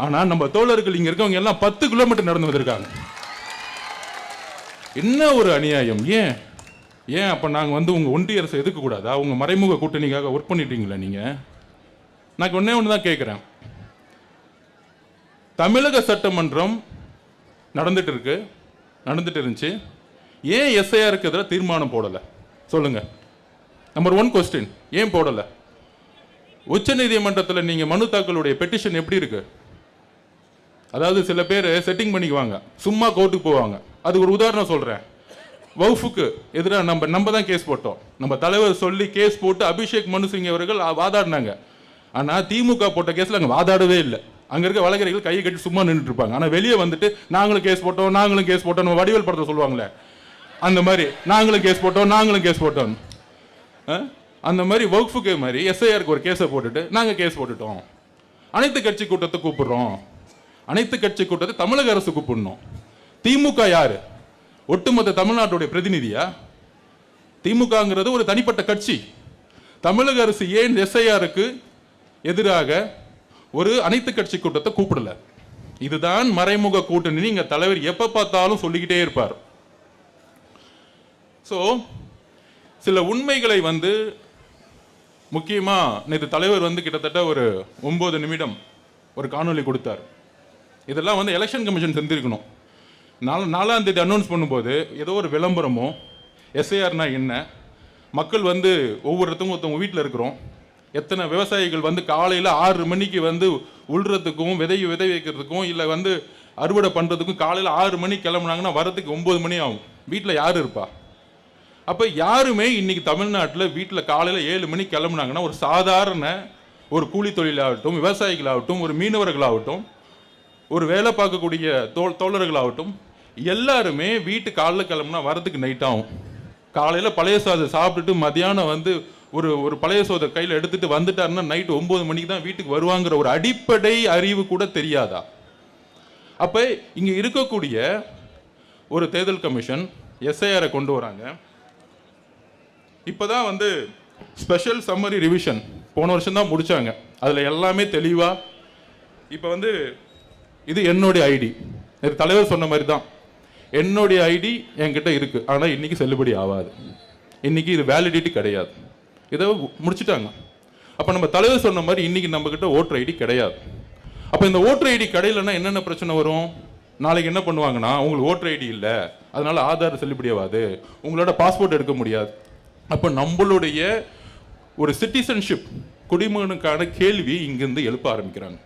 ஆனா நம்ம தோழர்கள் இங்க இருக்கவங்க எல்லாம் 10 கிலோமீட்டர் நடந்து வந்திருக்காங்க. என்ன ஒரு அநியாயம்! ஏன் ஏன் அப்ப நாங்க வந்து உங்க ஒன்றிய அரசு எதுக்க கூடாதா? உங்க மறைமுக கூட்டணிக்காக ஒர்க் பண்ணிட்டீங்களா நீங்க? நான் ஒன்னே ஒன்று தான் கேட்கிறேன். தமிழக சட்டமன்றம் நடந்துட்டு இருந்துச்சு. ஏன் எஸ்ஐஆருக்கு எதிராக தீர்மானம் போடல? சொல்லுங்க. நம்பர் 1 கொஸ்டின், ஏன் போடல? உச்ச நீதிமன்றத்தில் நீங்க மனு தாக்கலுடைய பெட்டிஷன் எப்படி இருக்கு? அதாவது சில பேர் செட்டிங் பண்ணிக்குவாங்க, சும்மா கோர்ட்டுக்கு போவாங்க. அதுக்கு ஒரு உதாரணம் சொல்றேன். வவுஃபுக்கு எதிராக நம்ம தான் கேஸ் போட்டோம். நம்ம தலைவர் சொல்லி கேஸ் போட்டு அபிஷேக் மனு சிங் அவர்கள் வாதாடினாங்க. ஆனா திமுக போட்ட கேஸ்ல அங்க வாதாடவே இல்லை. அங்க இருக்க வழக்கறிஞர்கள் கையை கட்டி சும்மா நின்றுட்டு இருப்பாங்க. ஆனா வெளியே வந்துட்டு நாங்களும் கேஸ் போட்டோம் வடிவேல் படத்தை சொல்லுவாங்களே, அந்த மாதிரி நாங்களும் கேஸ் போட்டோம். அந்த மாதிரி வக்ஃபுக்கு மாதிரி எஸ்ஐஆருக்கு ஒரு கேஸை போட்டுட்டு நாங்க கேஸ் போட்டுட்டோம். அனைத்து கட்சி கூட்டத்தை கூப்பிடுறோம். அனைத்து கட்சி கூட்டத்தை தமிழக அரசு கூப்பிடணும். திமுக யாரு? ஒட்டுமொத்த தமிழ்நாட்டுடைய பிரதிநிதியா? திமுகங்கிறது ஒரு தனிப்பட்ட கட்சி. தமிழக அரசு ஏன் எஸ்ஐஆருக்கு எதிராக ஒரு அனைத்து கட்சி கூட்டத்தை கூப்பிடல? இதுதான் மறைமுக கூட்டணி. நீங்க தலைவர் எப்ப பார்த்தாலும் சொல்லிக்கிட்டே இருப்பார். சில உண்மைகளை வந்து முக்கியமா நேற்று தலைவர் வந்து கிட்டத்தட்ட ஒரு 9 நிமிடம் ஒரு காணொலி கொடுத்தார். இதெல்லாம் வந்து எலெக்ஷன் கமிஷன் செஞ்சிருக்கணும். 4ஆம் தேதி அனௌன்ஸ் பண்ணும்போது ஏதோ ஒரு விளம்பரமோ, எஸ்ஐஆர்னா என்ன, மக்கள் வந்து ஒவ்வொருத்தவங்க வீட்டில் இருக்கிறோம், எத்தனை விவசாயிகள் வந்து காலையில் 6 மணிக்கு வந்து உள்றதுக்கும் விதை வைக்கிறதுக்கும் இல்லை வந்து அறுவடை பண்ணுறதுக்கும் காலையில் 6 மணிக்கு கிளம்புனாங்கன்னா வரதுக்கு 9 மணி ஆகும். வீட்டில் யார் இருப்பா? அப்போ யாருமே இன்னைக்கு தமிழ்நாட்டில் வீட்டில் காலையில் 7 மணிக்கு கிளம்புனாங்கன்னா ஒரு சாதாரண ஒரு கூலி தொழிலாகட்டும், விவசாயிகளாகட்டும், ஒரு மீனவர்களாகட்டும், ஒரு வேலை பார்க்கக்கூடிய தோழர்களாகட்டும், எல்லாருமே வீட்டு காலையில் கிளம்புனா வரதுக்கு நைட் ஆகும். காலையில் பழைய சாதம் சாப்பிட்டுட்டு மதியானம் வந்து ஒரு பழைய சோதை கையில் எடுத்துட்டு வந்துட்டாருன்னா நைட்டு 9 மணிக்கு தான் வீட்டுக்கு வருவாங்கிற ஒரு அடிப்படை அறிவு கூட தெரியாதா? அப்போ இங்கே இருக்கக்கூடிய ஒரு தேர்தல் கமிஷன் எஸ்ஐஆரை கொண்டு வராங்க. இப்போதான் வந்து ஸ்பெஷல் சம்மரி ரிவிஷன் போன வருஷம் தான் முடிச்சாங்க. அதில் எல்லாமே தெளிவாக இப்போ வந்து இது என்னுடைய ஐடி, தலைவர் சொன்ன மாதிரி தான் என்னுடைய ஐடி என்கிட்ட இருக்கு. ஆனால் இன்னைக்கு செல்லுபடி ஆகாது. இன்னைக்கு இது வேலிடிட்டி கிடையாது. இதை முடிச்சுட்டாங்க. அப்போ நம்ம தலைவர் சொன்ன மாதிரி இன்னைக்கு நம்ம கிட்ட ஓட்டர் ஐடி கிடையாது. அப்போ இந்த ஓட்டர் ஐடி கிடையிலன்னா என்னென்ன பிரச்சனை வரும்? நாளைக்கு என்ன பண்ணுவாங்கன்னா, உங்களுக்கு ஓட்டர் ஐடி இல்லை, அதனால ஆதார் செல்லுபடி ஆகாது, உங்களோட பாஸ்போர்ட் எடுக்க முடியாது. அப்போ நம்மளுடைய ஒரு சிட்டிசன்ஷிப் குடிமகனுக்கான கேள்வி இங்கிருந்து எழுப்ப ஆரம்பிக்கிறாங்க.